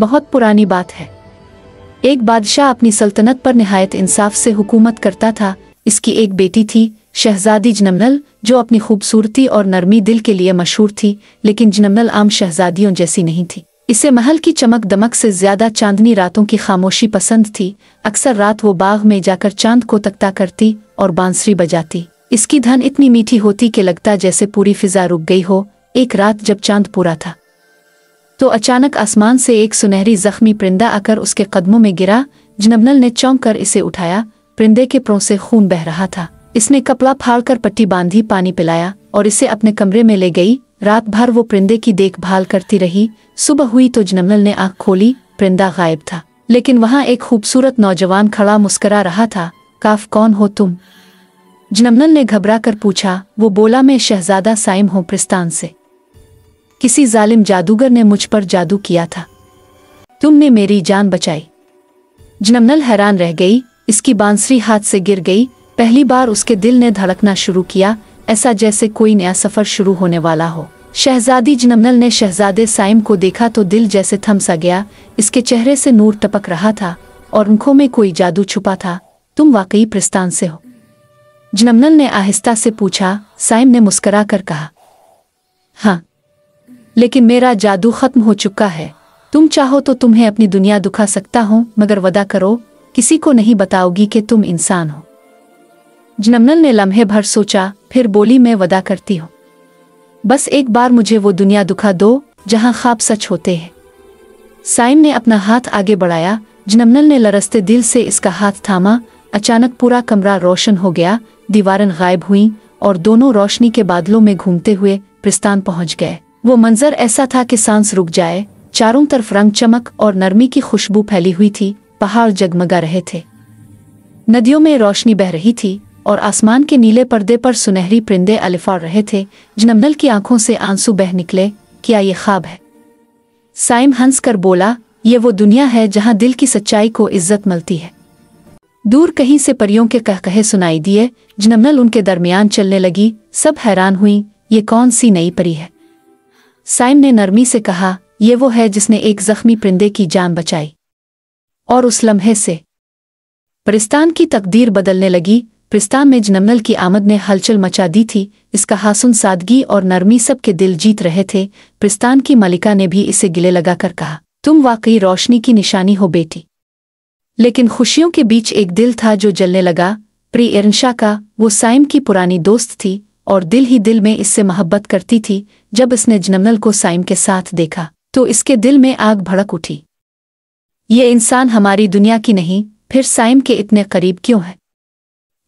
बहुत पुरानी बात है। एक बादशाह अपनी सल्तनत पर निहायत इंसाफ से हुकूमत करता था। इसकी एक बेटी थी, शहजादी जनमनल, जो अपनी खूबसूरती और नरमी दिल के लिए मशहूर थी। लेकिन जनमनल आम शहजादियों जैसी नहीं थी। इसे महल की चमक दमक से ज्यादा चांदनी रातों की खामोशी पसंद थी। अक्सर रात वो बाग में जाकर चांद को तख्ता करती और बांसुरी बजाती। इसकी धन इतनी मीठी होती कि लगता जैसे पूरी फिजा रुक गई हो। एक रात जब चांद पूरा था तो अचानक आसमान से एक सुनहरी जख्मी परिंदा आकर उसके कदमों में गिरा। जनमनल ने चौंक कर इसे उठाया। परिंदे के पैरों से खून बह रहा था। इसने कपड़ा फाड़कर पट्टी बांधी, पानी पिलाया और इसे अपने कमरे में ले गई। रात भर वो परिंदे की देखभाल करती रही। सुबह हुई तो जनमनल ने आंख खोली। परिंदा गायब था, लेकिन वहां एक खूबसूरत नौजवान खड़ा मुस्करा रहा था। काफ, कौन हो तुम? जनमनल ने घबरा कर पूछा। वो बोला, मैं शहजादा साइम हूँ प्रिस्तान से। किसी जालिम जादूगर ने मुझ पर जादू किया था। तुमने मेरी जान बचाई। जनमनल हैरान रह गई। इसकी बांसुरी हाथ से गिर गई। पहली बार उसके दिल ने धड़कना शुरू किया, ऐसा जैसे कोई नया सफर शुरू होने वाला हो। शहजादी जनमनल ने शहजादे साइम को देखा तो दिल जैसे थम सा गया। इसके चेहरे से नूर टपक रहा था और आंखों में कोई जादू छुपा था। तुम वाकई प्रिस्तान से हो? जनमनल ने आहिस्ता से पूछा। साइम ने मुस्करा कर कहा, हाँ, लेकिन मेरा जादू खत्म हो चुका है। तुम चाहो तो तुम्हें अपनी दुनिया दिखा सकता हूँ, मगर वदा करो किसी को नहीं बताओगी कि तुम इंसान हो। जनमनल ने लम्हे भर सोचा, फिर बोली, मैं वदा करती हूँ। बस एक बार मुझे वो दुनिया दिखा दो जहाँ ख्वाब सच होते हैं। साइम ने अपना हाथ आगे बढ़ाया। जनमनल ने लरसते दिल से इसका हाथ थामा। अचानक पूरा कमरा रोशन हो गया। दीवारें गायब हुईं और दोनों रोशनी के बादलों में घूमते हुए प्रिस्तान पहुंच गए। वो मंजर ऐसा था कि सांस रुक जाए। चारों तरफ रंग चमक और नरमी की खुशबू फैली हुई थी। पहाड़ जगमगा रहे थे, नदियों में रोशनी बह रही थी और आसमान के नीले पर्दे पर सुनहरी परिंदे अलिफाड़ रहे थे। जनमनल की आंखों से आंसू बह निकले। क्या ये ख्वाब है? साइम हंस कर बोला, ये वो दुनिया है जहाँ दिल की सच्चाई को इज्जत मिलती है। दूर कहीं से परियों के कहकहे सुनाई दिए। जनमनल उनके दरमियान चलने लगी। सब हैरान हुई, ये कौन सी नई परी है? साइम ने नरमी से कहा, ये वो है जिसने एक जख्मी परिंदे की जान बचाई। और उस लम्हे से प्रिस्तान की तकदीर बदलने लगी। प्रिस्तान में जनमनल की आमद ने हलचल मचा दी थी। इसका हासुन, सादगी और नरमी सब के दिल जीत रहे थे। प्रिस्तान की मलिका ने भी इसे गिले लगाकर कहा, तुम वाकई रोशनी की निशानी हो बेटी। लेकिन खुशियों के बीच एक दिल था जो जलने लगा। प्री एरनशाह का। वो साइम की पुरानी दोस्त थी और दिल ही दिल में इससे मोहब्बत करती थी। जब इसने जनमनल को साइम के साथ देखा तो इसके दिल में आग भड़क उठी। ये इंसान हमारी दुनिया की नहीं, फिर साइम के इतने करीब क्यों है?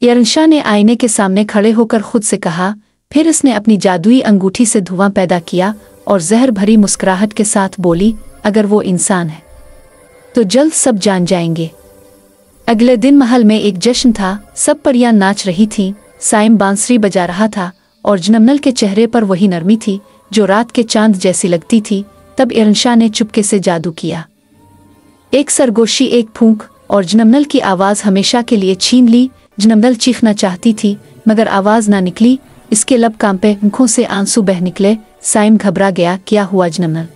एरनशाह ने आईने के सामने खड़े होकर खुद से कहा। फिर इसने अपनी जादुई अंगूठी से धुआं पैदा किया और जहर भरी मुस्कुराहट के साथ बोली, अगर वो इंसान है तो जल्द सब जान जाएंगे। अगले दिन महल में एक जश्न था। सब परियां नाच रही थीं। साइम बांसुरी बजा रहा था और जनमनल के चेहरे पर वही नरमी थी जो रात के चांद जैसी लगती थी। तब एरनशाह ने चुपके से जादू किया। एक सरगोशी, एक फूंक, और जनमनल की आवाज़ हमेशा के लिए छीन ली। जनमनल चीखना चाहती थी मगर आवाज़ ना निकली। इसके लब कांपे, आंखों से आंसू बह निकले। साइम घबरा गया, क्या हुआ जनमनल?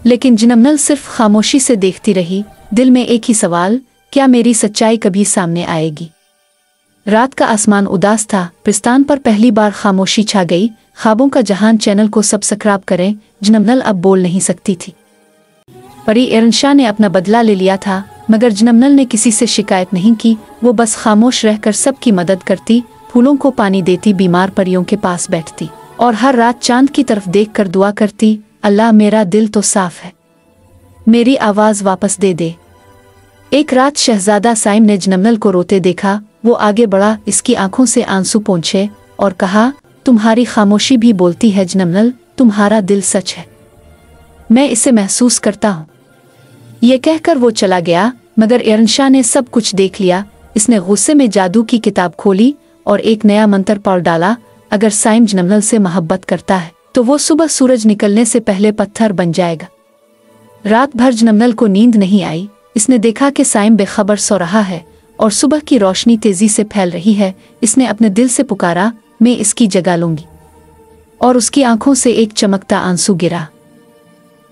लेकिन जनमनल सिर्फ खामोशी से देखती रही। दिल में एक ही सवाल, क्या मेरी सच्चाई कभी सामने आएगी? रात का आसमान उदास था। प्रिस्तान पर पहली बार खामोशी छा गई। ख्वाबों का जहान चैनल को सब्सक्राइब करें। जनमनल अब बोल नहीं सकती थी। परी एरनशाह ने अपना बदला ले लिया था मगर जनमनल ने किसी से शिकायत नहीं की। वो बस खामोश रहकर सबकी मदद करती, फूलों को पानी देती, बीमार परियों के पास बैठती और हर रात चांद की तरफ देखकर दुआ करती, अल्लाह मेरा दिल तो साफ है, मेरी आवाज़ वापस दे दे। एक रात शहजादा साइम ने जनमनल को रोते देखा। वो आगे बढ़ा, इसकी आंखों से आंसू पोंछे और कहा, तुम्हारी खामोशी भी बोलती है जनमनल, तुम्हारा दिल सच है, मैं इसे महसूस करता हूँ। ये कहकर वो चला गया मगर एरनशाह ने सब कुछ देख लिया। इसने गुस्से में जादू की किताब खोली और एक नया मंत्र पढ़ डाला, अगर साइम जनमनल से मोहब्बत करता है तो वो सुबह सूरज निकलने से पहले पत्थर बन जाएगा। रात भर जनमनल को नींद नहीं आई। इसने देखा कि साइम बेखबर सो रहा है और सुबह की रोशनी तेजी से फैल रही है। इसने अपने दिल से पुकारा, मैं इसकी जगह लूंगी, और उसकी आंखों से एक चमकता आंसू गिरा।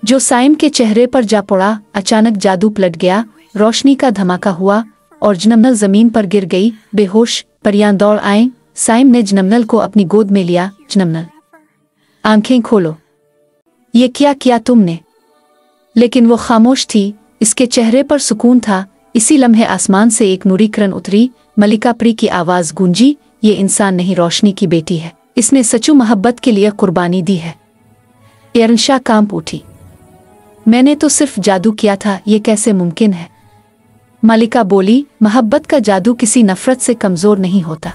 जो साइम के चेहरे पर जा पड़ा। अचानक जादू पलट गया, रोशनी का धमाका हुआ और जनमनल जमीन पर गिर गई बेहोश। परियां दौड़ आए। साइम ने जनमनल को अपनी गोद में लिया। जनमनल, आंखें खोलो, ये क्या किया तुमने? लेकिन वो खामोश थी, इसके चेहरे पर सुकून था। इसी लम्हे आसमान से एक नूरी किरण उतरी। मलिका प्री की आवाज गूंजी, ये इंसान नहीं, रोशनी की बेटी है, इसने सच्ची मोहब्बत के लिए कुर्बानी दी है। एरनशाह कांप उठी। मैंने तो सिर्फ जादू किया था, ये कैसे मुमकिन है? मलिका बोली, मोहब्बत का जादू किसी नफरत से कमजोर नहीं होता।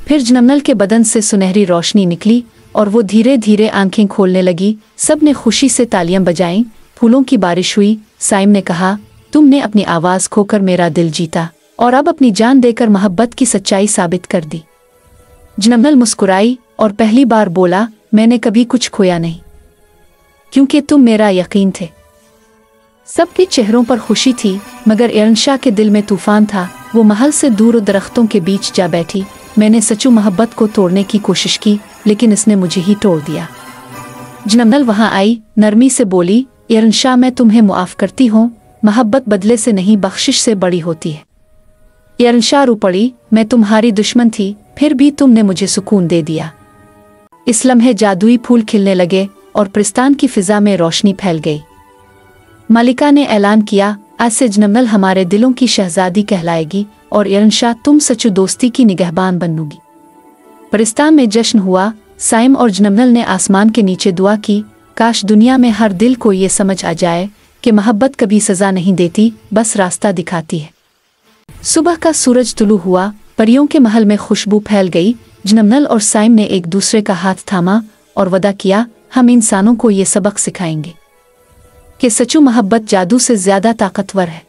फिर जनमनल के बदन से सुनहरी रोशनी निकली और वो धीरे धीरे आंखें खोलने लगी। सब ने खुशी से तालियां बजाईं। फूलों की बारिश हुई। साइम ने कहा, तुमने अपनी आवाज खोकर मेरा दिल जीता और अब अपनी जान देकर मोहब्बत की सच्चाई साबित कर दी। जनमनल मुस्कुराई और पहली बार बोला, मैंने कभी कुछ खोया नहीं, क्योंकि तुम मेरा यकीन थे। सबके चेहरों पर खुशी थी, मगर एरनशाह के दिल में तूफान था। वो महल से दूर दरख्तों के बीच जा बैठी। मैंने सच्ची मोहब्बत को तोड़ने की कोशिश की, लेकिन इसने मुझे ही तोड़ दिया। जनमनल वहां आई, नरमी से बोली, एरनशाह, मैं तुम्हें मुआफ करती हूँ। मोहब्बत बदले से नहीं, बख्शिश से बड़ी होती है। एरनशाह रो पड़ी, मैं तुम्हारी दुश्मन थी, फिर भी तुमने मुझे सुकून दे दिया। इस लम्हे जादुई फूल खिलने लगे और प्रिस्तान की फिजा में रोशनी फैल गई। मलिका ने ऐलान किया, आज से जनमनल हमारे दिलों की शहजादी कहलाएगी और एरनशाह, तुम सच्ची दोस्ती की निगहबान बनोगी। प्रिस्तान में जश्न हुआ। साइम और जनमनल ने आसमान के नीचे दुआ की, काश दुनिया में हर दिल को ये समझ आ जाए कि मोहब्बत कभी सजा नहीं देती, बस रास्ता दिखाती है। सुबह का सूरज तुलू हुआ। परियों के महल में खुशबू फैल गई। जनमनल और साइम ने एक दूसरे का हाथ थामा और वदा किया, हम इंसानों को ये सबक सिखाएंगे कि सच्ची मोहब्बत जादू से ज्यादा ताकतवर है।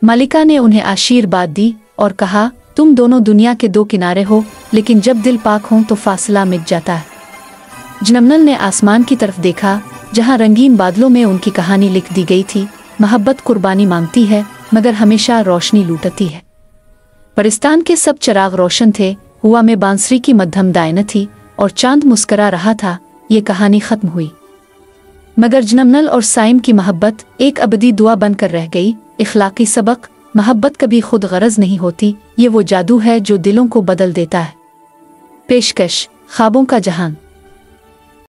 मलिका ने उन्हें आशीर्वाद दी और कहा, तुम दोनों दुनिया के दो किनारे हो, लेकिन जब दिल पाक हों तो फासला मिट जाता है। जनमनल ने आसमान की तरफ देखा, जहां रंगीन बादलों में उनकी कहानी लिख दी गई थी। मोहब्बत कुर्बानी मांगती है, मगर हमेशा रोशनी लूटती है। परिस्तान के सब चिराग रोशन थे। हुआ में बांसुरी की मध्यम दायन थी और चांद मुस्करा रहा था। ये कहानी खत्म हुई, मगर जनमनल और साइम की मोहब्बत एक अबदी दुआ बनकर रह गई। इखलाकी सबक, मोहब्बत कभी खुद गरज नहीं होती, ये वो जादू है जो दिलों को बदल देता है। पेशकश, ख्वाबों का जहान।